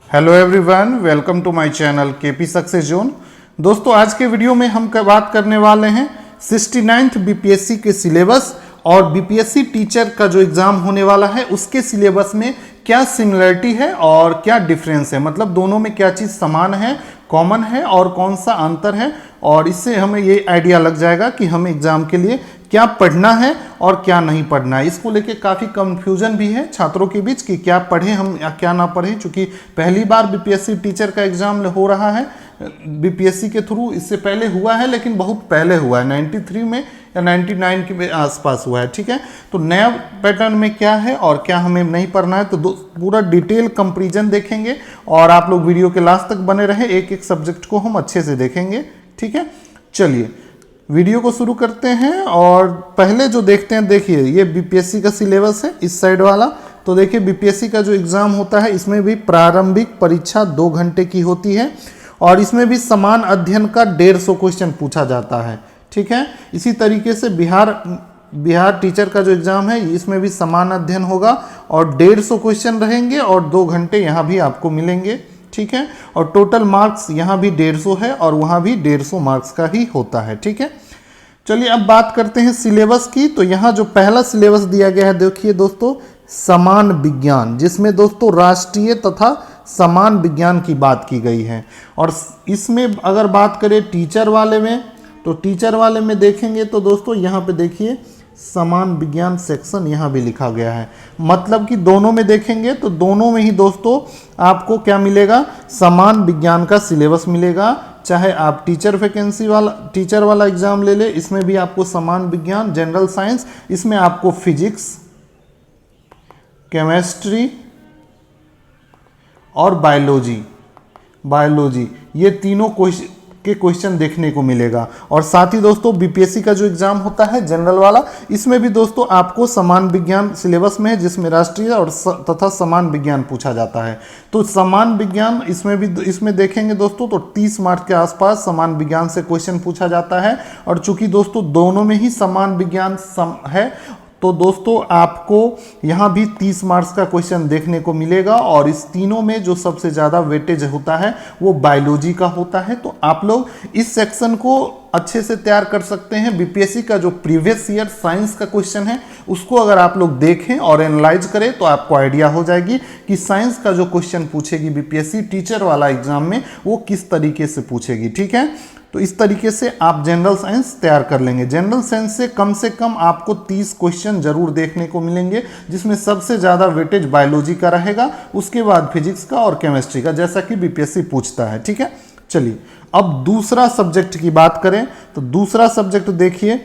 Hello everyone, welcome to my channel KP success zone. दोस्तों, आज के वीडियो में हम बात करने वाले हैं 69th बीपीएससी के सिलेबस और बीपीएससी टीचर का जो एग्जाम होने वाला है उसके सिलेबस में क्या सिमिलरिटी है और क्या डिफरेंस है, मतलब दोनों में क्या चीज़ समान है, कॉमन है और कौन सा अंतर है। और इससे हमें ये आइडिया लग जाएगा कि हमें एग्जाम के लिए क्या पढ़ना है और क्या नहीं पढ़ना है। इसको लेके काफ़ी कंफ्यूजन भी है छात्रों के बीच कि क्या पढ़ें हम या क्या ना पढ़ें, क्योंकि पहली बार बीपीएससी टीचर का एग्जाम हो रहा है बीपीएससी के थ्रू। इससे पहले हुआ है लेकिन बहुत पहले हुआ है, 93 में या 99 के आसपास हुआ है। ठीक है, तो नया पैटर्न में क्या है और क्या हमें नहीं पढ़ना है, तो पूरा डिटेल कंपेरिजन देखेंगे और आप लोग वीडियो के लास्ट तक बने रहे, एक एक सब्जेक्ट को हम अच्छे से देखेंगे। ठीक है, चलिए वीडियो को शुरू करते हैं। और पहले जो देखते हैं, देखिए ये बीपीएससी का सिलेबस है इस साइड वाला। तो देखिए बीपीएससी का जो एग्ज़ाम होता है इसमें भी प्रारंभिक परीक्षा 2 घंटे की होती है और इसमें भी समान अध्ययन का 150 क्वेश्चन पूछा जाता है। ठीक है, इसी तरीके से बिहार टीचर का जो एग्ज़ाम है इसमें भी समान अध्ययन होगा और 150 क्वेश्चन रहेंगे और 2 घंटे यहाँ भी आपको मिलेंगे। ठीक है, और टोटल मार्क्स यहाँ भी 150 है और वहाँ भी 150 मार्क्स का ही होता है। ठीक है, चलिए अब बात करते हैं सिलेबस की। तो यहाँ जो पहला सिलेबस दिया गया है, देखिए दोस्तों, समान विज्ञान, जिसमें दोस्तों राष्ट्रीय तथा समान विज्ञान की बात की गई है। और इसमें अगर बात करें टीचर वाले में, तो टीचर वाले में देखेंगे तो दोस्तों यहाँ पे देखिए समान विज्ञान सेक्शन यहाँ भी लिखा गया है। मतलब कि दोनों में देखेंगे तो दोनों में ही दोस्तों आपको क्या मिलेगा, समान विज्ञान का सिलेबस मिलेगा। चाहे आप टीचर वाला एग्जाम ले ले, इसमें भी आपको समान विज्ञान, जनरल साइंस, इसमें आपको फिजिक्स, केमिस्ट्री और बायोलॉजी ये तीनों क्वेश्चन देखने को मिलेगा। और साथ ही दोस्तों बीपीएससी का जो एग्जाम होता है जनरल वाला, इसमें भी दोस्तों आपको समान विज्ञान सिलेबस में है, जिसमें राष्ट्रीय और तथा समान विज्ञान पूछा जाता है। तो समान विज्ञान इसमें देखेंगे दोस्तों तो 30 मार्क्स के आसपास समान विज्ञान से क्वेश्चन पूछा जाता है। और चूंकि दोस्तों दोनों में ही समान विज्ञान है तो दोस्तों आपको यहाँ भी 30 मार्क्स का क्वेश्चन देखने को मिलेगा। और इस तीनों में जो सबसे ज़्यादा वेटेज होता है वो बायोलॉजी का होता है। तो आप लोग इस सेक्शन को अच्छे से तैयार कर सकते हैं। बीपीएससी का जो प्रीवियस ईयर साइंस का क्वेश्चन है उसको अगर आप लोग देखें और एनालाइज करें तो आपको आइडिया हो जाएगी कि साइंस का जो क्वेश्चन पूछेगी बीपीएससी टीचर वाला एग्जाम में वो किस तरीके से पूछेगी। ठीक है, तो इस तरीके से आप जनरल साइंस तैयार कर लेंगे। जनरल साइंस से कम आपको 30 क्वेश्चन जरूर देखने को मिलेंगे, जिसमें सबसे ज़्यादा वेटेज बायोलॉजी का रहेगा, उसके बाद फिजिक्स का और केमिस्ट्री का, जैसा कि बीपीएससी पूछता है। ठीक है, चलिए अब दूसरा सब्जेक्ट की बात करें तो दूसरा सब्जेक्ट देखिए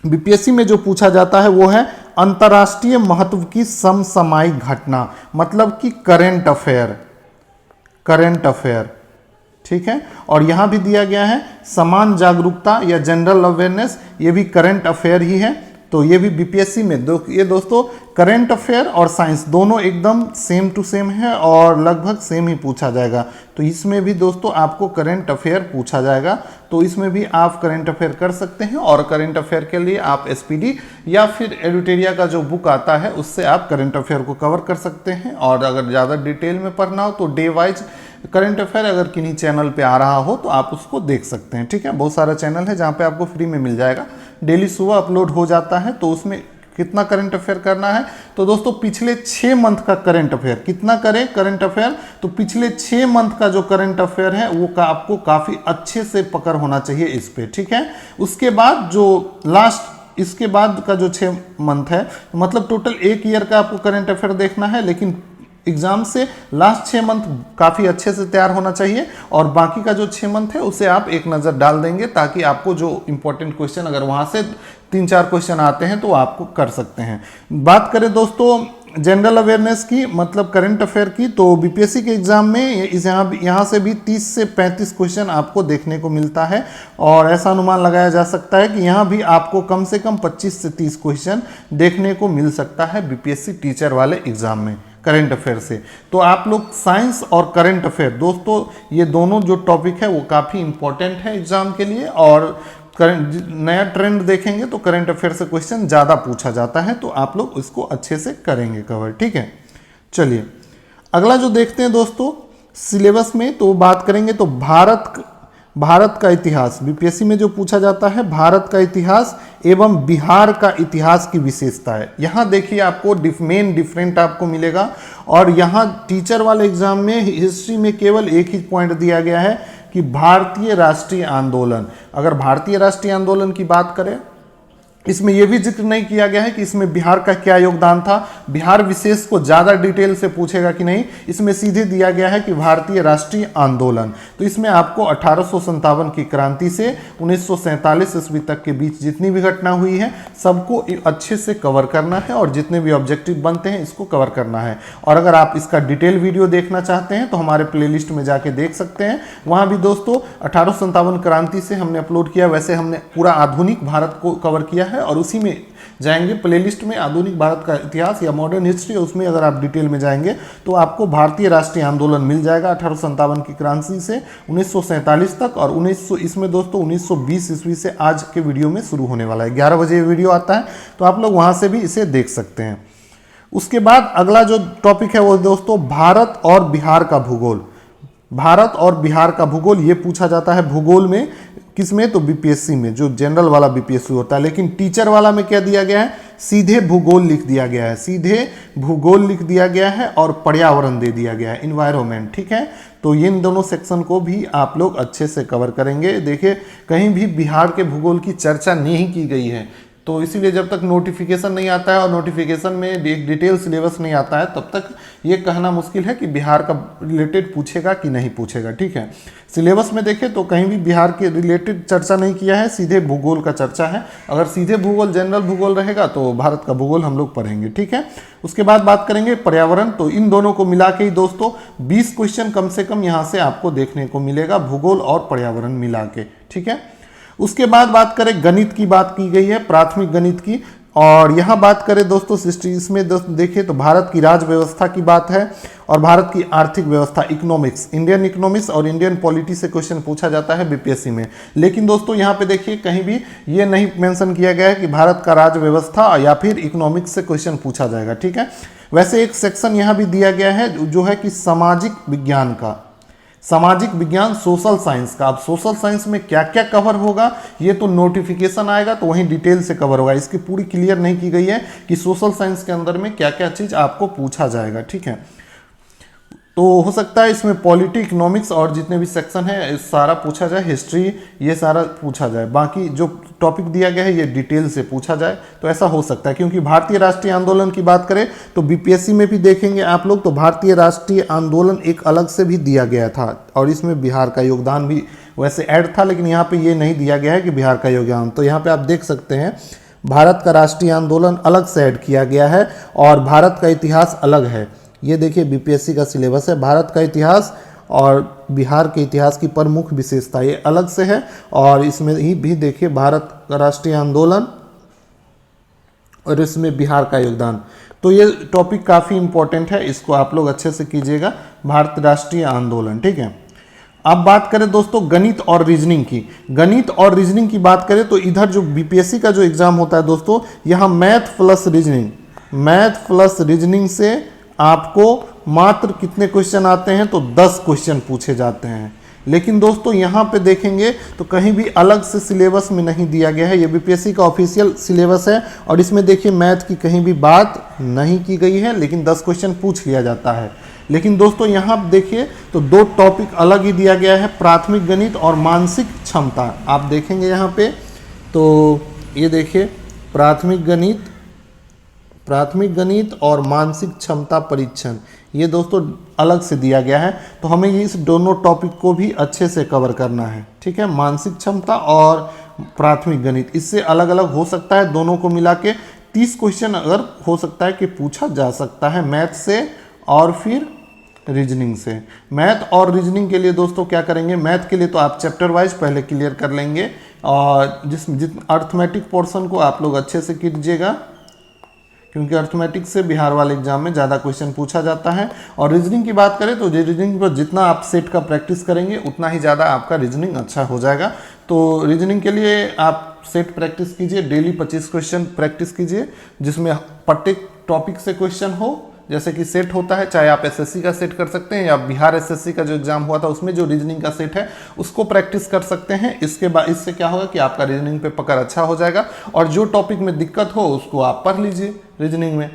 बीपीएससी में जो पूछा जाता है वो है अंतर्राष्ट्रीय महत्व की समसामयिक घटना, मतलब कि करेंट अफेयर। ठीक है, और यहाँ भी दिया गया है समान जागरूकता या जनरल अवेयरनेस, ये भी करंट अफेयर ही है। तो ये भी बीपीएससी में ये दोस्तों करंट अफेयर और साइंस दोनों एकदम सेम टू सेम है और लगभग सेम ही पूछा जाएगा। तो इसमें भी दोस्तों आपको करंट अफेयर पूछा जाएगा, तो इसमें भी आप करंट अफेयर कर सकते हैं। और करंट अफेयर के लिए आप एसपीडी या फिर एडुटेरिया का जो बुक आता है उससे आप करंट अफेयर को कवर कर सकते हैं। और अगर ज़्यादा डिटेल में पढ़ना हो तो डे वाइज करंट अफेयर अगर किन्हीं चैनल पे आ रहा हो तो आप उसको देख सकते हैं। ठीक है, बहुत सारा चैनल है जहाँ पे आपको फ्री में मिल जाएगा, डेली सुबह अपलोड हो जाता है। तो उसमें कितना करंट अफेयर करना है, तो दोस्तों पिछले 6 मंथ का करंट अफेयर कितना करें करंट अफेयर, तो पिछले 6 मंथ का जो करंट अफेयर है वो आपको काफ़ी अच्छे से पकड़ होना चाहिए इस पे। ठीक है, उसके बाद जो इसके बाद का जो 6 मंथ है, मतलब टोटल 1 ईयर का आपको करंट अफेयर देखना है, लेकिन एग्जाम से लास्ट 6 मंथ काफ़ी अच्छे से तैयार होना चाहिए और बाकी का जो 6 मंथ है उसे आप एक नज़र डाल देंगे, ताकि आपको जो इंपॉर्टेंट क्वेश्चन अगर वहाँ से 3-4 क्वेश्चन आते हैं तो आपको कर सकते हैं। बात करें दोस्तों जनरल अवेयरनेस की, मतलब करंट अफेयर की, तो बीपीएससी के एग्जाम में यहाँ से भी 30 से 35 क्वेश्चन आपको देखने को मिलता है। और ऐसा अनुमान लगाया जा सकता है कि यहाँ भी आपको कम से कम 25 से 30 क्वेश्चन देखने को मिल सकता है बीपीएससी टीचर वाले एग्जाम में करंट अफेयर से। तो आप लोग साइंस और करंट अफेयर दोस्तों ये दोनों जो टॉपिक है वो काफ़ी इंपॉर्टेंट है एग्जाम के लिए। और नया ट्रेंड देखेंगे तो करंट अफेयर से क्वेश्चन ज़्यादा पूछा जाता है, तो आप लोग इसको अच्छे से करेंगे कवर। ठीक है, चलिए अगला जो देखते हैं दोस्तों सिलेबस में, तो बात करेंगे तो भारत का इतिहास, बीपीएससी में जो पूछा जाता है भारत का इतिहास एवं बिहार का इतिहास की विशेषता है। यहाँ देखिए आपको मेन डिफरेंट आपको मिलेगा, और यहाँ टीचर वाले एग्जाम में हिस्ट्री में केवल एक ही पॉइंट दिया गया है कि भारतीय राष्ट्रीय आंदोलन। अगर भारतीय राष्ट्रीय आंदोलन की बात करें, इसमें यह भी जिक्र नहीं किया गया है कि इसमें बिहार का क्या योगदान था, बिहार विशेष को ज्यादा डिटेल से पूछेगा कि नहीं, इसमें सीधे दिया गया है कि भारतीय राष्ट्रीय आंदोलन। तो इसमें आपको 1857 की क्रांति से 1947 ईस्वी तक के बीच जितनी भी घटना हुई है सबको अच्छे से कवर करना है, और जितने भी ऑब्जेक्टिव बनते हैं इसको कवर करना है। और अगर आप इसका डिटेल वीडियो देखना चाहते हैं तो हमारे प्लेलिस्ट में जाके देख सकते हैं। वहां भी दोस्तों 1857 क्रांति से हमने अपलोड किया, वैसे हमने पूरा आधुनिक भारत को कवर किया है, और उसी में जाएंगे प्लेलिस्ट में आधुनिक भारत का इतिहास या मॉडर्न हिस्ट्री, उसमें अगर आप डिटेल में जाएंगे तो आपको भारतीय राष्ट्रीय आंदोलन मिल जाएगा 1857 की क्रांति से 1947 तक, और 1900 इसमें दोस्तों 1920 ईस्वी से आज के वीडियो में शुरू होने वाला है। 11 बजे ये वीडियो आता है, तो आप लोग वहां से भी इसे देख सकते हैं। उसके बाद अगला जो टॉपिक है वो दोस्तों भारत और बिहार का भूगोल। भारत और बिहार का भूगोल ये पूछा जाता है भूगोल में, किसमें, तो बीपीएससी में, जो जनरल वाला बीपीएससी होता है। लेकिन टीचर वाला में क्या दिया गया है, सीधे भूगोल लिख दिया गया है, सीधे भूगोल लिख दिया गया है और पर्यावरण दे दिया गया है, इन्वायरमेंट। ठीक है, तो इन दोनों सेक्शन को भी आप लोग अच्छे से कवर करेंगे। देखिए कहीं भी बिहार के भूगोल की चर्चा नहीं की गई है, तो इसीलिए जब तक नोटिफिकेशन नहीं आता है और नोटिफिकेशन में एक डिटेल सिलेबस नहीं आता है तब तक ये कहना मुश्किल है कि बिहार का रिलेटेड पूछेगा कि नहीं पूछेगा। ठीक है, सिलेबस में देखें तो कहीं भी बिहार के रिलेटेड चर्चा नहीं किया है, सीधे भूगोल का चर्चा है। अगर सीधे भूगोल जनरल भूगोल रहेगा तो भारत का भूगोल हम लोग पढ़ेंगे। ठीक है, उसके बाद बात करेंगे पर्यावरण। तो इन दोनों को मिला के ही दोस्तों 20 क्वेश्चन कम से कम यहाँ से आपको देखने को मिलेगा, भूगोल और पर्यावरण मिला के। ठीक है, उसके बाद बात करें गणित की, बात की गई है प्राथमिक गणित की, और यहाँ बात करें दोस्तों इसमें देखिए तो भारत की राज व्यवस्था की बात है, और भारत की आर्थिक व्यवस्था, इकोनॉमिक्स, इंडियन इकोनॉमिक्स और इंडियन पॉलिटी से क्वेश्चन पूछा जाता है बीपीएससी में। लेकिन दोस्तों यहाँ पे देखिए कहीं भी ये नहीं मेंशन किया गया है कि भारत का राज व्यवस्था या फिर इकोनॉमिक्स से क्वेश्चन पूछा जाएगा। ठीक है, वैसे एक सेक्शन यहाँ भी दिया गया है जो है कि सामाजिक विज्ञान का, सामाजिक विज्ञान, सोशल साइंस का। अब सोशल साइंस में क्या क्या कवर होगा ये तो नोटिफिकेशन आएगा तो वहीं डिटेल से कवर होगा, इसकी पूरी क्लियर नहीं की गई है कि सोशल साइंस के अंदर में क्या क्या चीज आपको पूछा जाएगा। ठीक है, तो हो सकता है इसमें पॉलिटी, इकोनॉमिक्स और जितने भी सेक्शन है सारा पूछा जाए, हिस्ट्री ये सारा पूछा जाए, बाकी जो टॉपिक दिया गया है ये डिटेल से पूछा जाए, तो ऐसा हो सकता है। क्योंकि भारतीय राष्ट्रीय आंदोलन की बात करें तो बीपीएससी में भी देखेंगे आप लोग तो भारतीय राष्ट्रीय आंदोलन एक अलग से भी दिया गया था, और इसमें बिहार का योगदान भी वैसे ऐड था, लेकिन यहाँ पे ये नहीं दिया गया है कि बिहार का योगदान। तो यहाँ पे आप देख सकते हैं भारत का राष्ट्रीय आंदोलन अलग से ऐड किया गया है, और भारत का इतिहास अलग है। ये देखिए बीपीएससी का सिलेबस है, भारत का इतिहास और बिहार के इतिहास की प्रमुख विशेषता ये अलग से है, और इसमें ही भी देखिए भारत का राष्ट्रीय आंदोलन और इसमें बिहार का योगदान। तो ये टॉपिक काफ़ी इंपॉर्टेंट है, इसको आप लोग अच्छे से कीजिएगा, भारत राष्ट्रीय आंदोलन। ठीक है, अब बात करें दोस्तों गणित और रीजनिंग की। गणित और रीजनिंग की बात करें तो इधर जो बीपीएससी का जो एग्जाम होता है दोस्तों, यहाँ मैथ प्लस रीजनिंग से आपको मात्र कितने क्वेश्चन आते हैं, तो 10 क्वेश्चन पूछे जाते हैं। लेकिन दोस्तों यहाँ पे देखेंगे तो कहीं भी अलग से सिलेबस में नहीं दिया गया है, ये बीपीएससी का ऑफिशियल सिलेबस है, और इसमें देखिए मैथ की कहीं भी बात नहीं की गई है, लेकिन 10 क्वेश्चन पूछ लिया जाता है। लेकिन दोस्तों यहाँ देखिए तो 2 टॉपिक अलग ही दिया गया है, प्राथमिक गणित और मानसिक क्षमता। आप देखेंगे यहाँ पे तो ये देखिए प्राथमिक गणित और मानसिक क्षमता परीक्षण, ये दोस्तों अलग से दिया गया है, तो हमें इस दोनों टॉपिक को भी अच्छे से कवर करना है। ठीक है, मानसिक क्षमता और प्राथमिक गणित, इससे अलग अलग हो सकता है, दोनों को मिला के 30 क्वेश्चन अगर हो सकता है कि पूछा जा सकता है मैथ से और फिर रीजनिंग से। मैथ और रीजनिंग के लिए दोस्तों क्या करेंगे, मैथ के लिए तो आप चैप्टर वाइज पहले क्लियर कर लेंगे, और जिस अर्थमेटिक पोर्शन को आप लोग अच्छे से कीजिएगा, क्योंकि अर्थमेटिक से बिहार वाले एग्जाम में ज़्यादा क्वेश्चन पूछा जाता है। और रीजनिंग की बात करें तो रीजनिंग पर जितना आप सेट का प्रैक्टिस करेंगे उतना ही ज़्यादा आपका रीजनिंग अच्छा हो जाएगा। तो रीजनिंग के लिए आप सेट प्रैक्टिस कीजिए, डेली 25 क्वेश्चन प्रैक्टिस कीजिए, जिसमें प्रत्येक टॉपिक से क्वेश्चन हो, जैसे कि सेट होता है, चाहे आप एसएससी का सेट कर सकते हैं या बिहार एसएससी का जो एग्जाम हुआ था उसमें जो रीजनिंग का सेट है उसको प्रैक्टिस कर सकते हैं। इसके बाद इससे क्या होगा कि आपका रीजनिंग पे पकड़ अच्छा हो जाएगा और जो टॉपिक में दिक्कत हो उसको आप पढ़ लीजिए। रीजनिंग में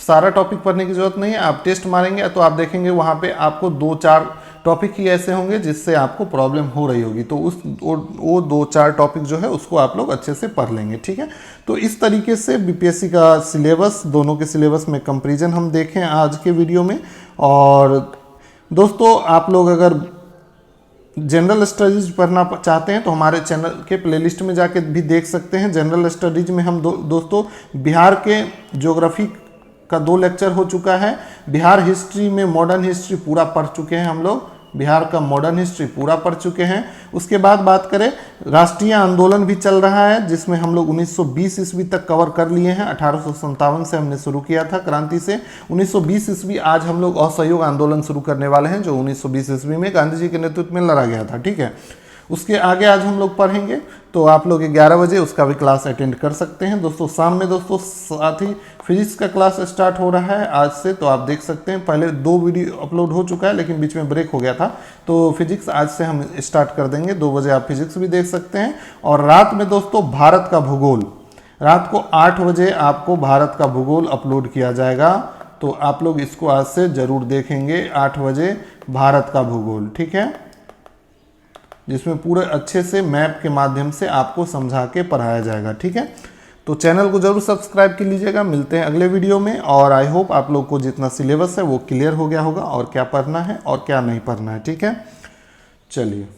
सारा टॉपिक पढ़ने की जरूरत नहीं है, आप टेस्ट मारेंगे तो आप देखेंगे वहाँ पे आपको 2-4 टॉपिक ही ऐसे होंगे जिससे आपको प्रॉब्लम हो रही होगी, तो वो 2-4 टॉपिक जो है उसको आप लोग अच्छे से पढ़ लेंगे। ठीक है, तो इस तरीके से बीपीएससी का सिलेबस, दोनों के सिलेबस में कंपैरिजन हम देखें आज के वीडियो में। और दोस्तों आप लोग अगर जनरल स्टडीज पढ़ना चाहते हैं तो हमारे चैनल के प्लेलिस्ट में जाके भी देख सकते हैं। जनरल स्टडीज में हम दोस्तों बिहार के ज्योग्राफी का 2 लेक्चर हो चुका है, बिहार हिस्ट्री में मॉडर्न हिस्ट्री पूरा पढ़ चुके हैं हम लोग, बिहार का मॉडर्न हिस्ट्री पूरा पढ़ चुके हैं। उसके बाद बात करें, राष्ट्रीय आंदोलन भी चल रहा है जिसमें हम लोग 1920 ईस्वी तक कवर कर लिए हैं। 1857 से हमने शुरू किया था क्रांति से, 1920 ईस्वी आज हम लोग असहयोग आंदोलन शुरू करने वाले हैं जो 1920 ईस्वी में गांधी जी के नेतृत्व में लड़ा गया था। ठीक है, उसके आगे आज हम लोग पढ़ेंगे, तो आप लोग 11 बजे उसका भी क्लास अटेंड कर सकते हैं। दोस्तों शाम में दोस्तों साथ ही फिजिक्स का क्लास स्टार्ट हो रहा है आज से, तो आप देख सकते हैं पहले 2 वीडियो अपलोड हो चुका है लेकिन बीच में ब्रेक हो गया था, तो फिजिक्स आज से हम स्टार्ट कर देंगे। 2 बजे आप फिजिक्स भी देख सकते हैं। और रात में दोस्तों भारत का भूगोल, रात को 8 बजे आपको भारत का भूगोल अपलोड किया जाएगा, तो आप लोग इसको आज से जरूर देखेंगे 8 बजे भारत का भूगोल। ठीक है, जिसमें पूरे अच्छे से मैप के माध्यम से आपको समझा के पढ़ाया जाएगा। ठीक है, तो चैनल को जरूर सब्सक्राइब कर लीजिएगा। मिलते हैं अगले वीडियो में, और आई होप आप लोग को जितना सिलेबस है वो क्लियर हो गया होगा और क्या पढ़ना है और क्या नहीं पढ़ना है। ठीक है, चलिए।